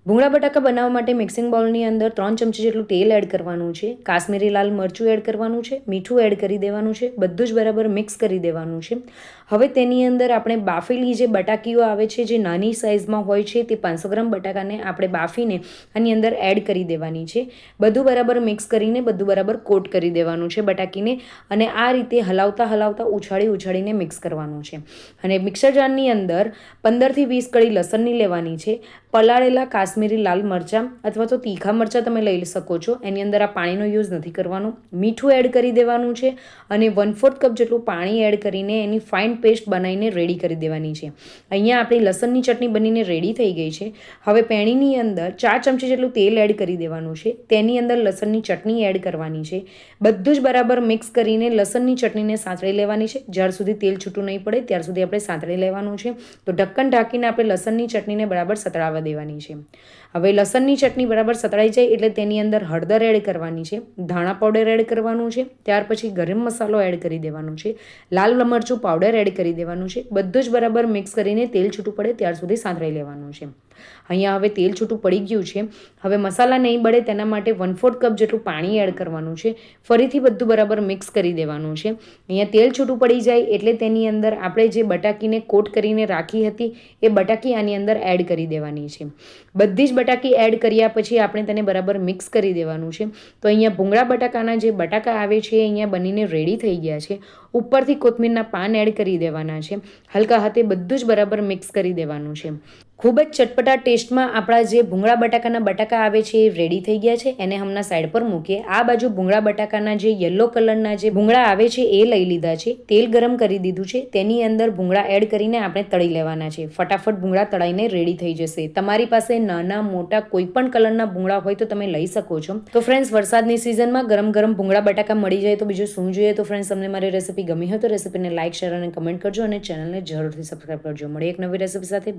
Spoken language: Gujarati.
ભૂંગળા બટાકા બનાવવા માટે મિક્સિંગ બાઉલની અંદર 3 ચમચી જેટલું તેલ એડ કરવાનું છે, કાશ્મીરી લાલ મરચું એડ કરવાનું છે, મીઠું એડ કરી દેવાનું છે, બધું જ બરાબર મિક્સ કરી દેવાનું છે. હવે તેની અંદર આપણે બાફેલી જે બટાકીઓ આવે છે, જે નાની સાઇઝમાં હોય છે, તે 500 ગ્રામ બટાકાને આપણે બાફીને આની અંદર એડ કરી દેવાની છે. બધું બરાબર મિક્સ કરીને બધું બરાબર કોટ કરી દેવાનું છે બટાકીને, અને આ રીતે હલાવતા ઉછાળીને મિક્સ કરવાનું છે. અને મિક્સર જારની અંદર 15થી 20 કળી લસણની લેવાની છે. પલાળેલા કાશ્મીરી લાલ મરચાં અથવા તો તીખા મરચાં તમે લઈ શકો છો. એની અંદર આ પાણીનો યુઝ નથી કરવાનો. મીઠું એડ કરી દેવાનું છે અને 1/4 કપ જેટલું પાણી એડ કરીને એની ફાઇન પેસ્ટ બનાવીને રેડી કરી દેવાની છે. અહીંયા આપણી લસણની ચટણી બનીને રેડી થઈ ગઈ છે. હવે પેણીની અંદર 4 ચમચી જેટલું તેલ એડ કરી દેવાનું છે. તેની અંદર લસણની ચટણી એડ કરવાની છે. બધું જ બરાબર મિક્સ કરીને લસણની ચટણીને સાંતળી લેવાની છે. જ્યાર સુધી તેલ છૂટું નહીં પડે ત્યાર સુધી આપણે સાંતળી લેવાનું છે. તો ઢક્કન ઢાંકીને આપણે લસણની ચટણીને બરાબર સતળાવા દેવાની છે. હવે લસણની ચટણી બરાબર સતળાઈ જાય એટલે તેની અંદર હળદર એડ કરવાની છે, ધાણા પાવડર એડ કરવાનું છે, ત્યાર પછી ગરમ મસાલો એડ કરી દેવાનો છે, લાલ મરચું પાવડર એડ કરી દેવાનું છે. બધું જ બરાબર મિક્સ કરીને તેલ છૂટું પડે ત્યાર સુધી સાંતળી લેવાનું છે. અહીંયા હવે તેલ છૂટું પડી ગયું છે. હવે મસાલા નહીં બળે તેના માટે 1/4 કપ જેટલું પાણી એડ કરવાનું છે. ફરીથી બધું બરાબર મિક્સ કરી દેવાનું છે. અહીંયા તેલ છૂટું પડી જાય એટલે તેની અંદર આપણે જે બટાકીને કોટ કરીને રાખી હતી એ બટાકી આની અંદર એડ કરી દેવાની છે. બધી જ બટાકી એડ કર્યા પછી આપણે તેને બરાબર મિક્સ કરી દેવાનું છે. તો અહીંયા ભૂંગળા બટાકાના જે બટાકા આવે છે એ અહીંયા બનીને રેડી થઈ ગયા છે. ઉપરથી કોથમીરના પાન એડ કરી દેવાના છે. હલકા હાથે બધું જ બરાબર મિક્સ કરી દેવાનું છે. ખૂબ જ ચટપટા ટેસ્ટમાં આપણા જે ભૂંગળા બટાકાના બટાકા આવે છે એ રેડી થઈ ગયા છે. એને હમણાં સાઈડ પર મૂકીએ. આ બાજુ ભૂંગળા બટાકાના જે યલો કલરના જે ભૂંગળા આવે છે એ લઈ લીધા છે. તેલ ગરમ કરી દીધું છે. તેની અંદર ભૂંગળા એડ કરીને આપણે તળી લેવાના છે. ફટાફટ ભૂંગળા તળાઈને રેડી થઈ જશે. તમારી પાસે નાના મોટા કોઈ પણ કલરના ભૂંગળા હોય તો તમે લઈ શકો છો. તો ફ્રેન્ડ્સ, વરસાદની સિઝનમાં ગરમ ગરમ ભૂંગળા બટાકા મળી જાય તો બીજું શું જોઈએ. તો ફ્રેન્ડ્સ, તમને મારી રેસીપી ગમી હોય તો રેસીપીને લાઇક, શેર અને કમેન્ટ કરજો અને ચેનલને જરૂરથી સબસ્ક્રાઈબ કરજો. મળીએ એક નવી રેસીપી સાથે.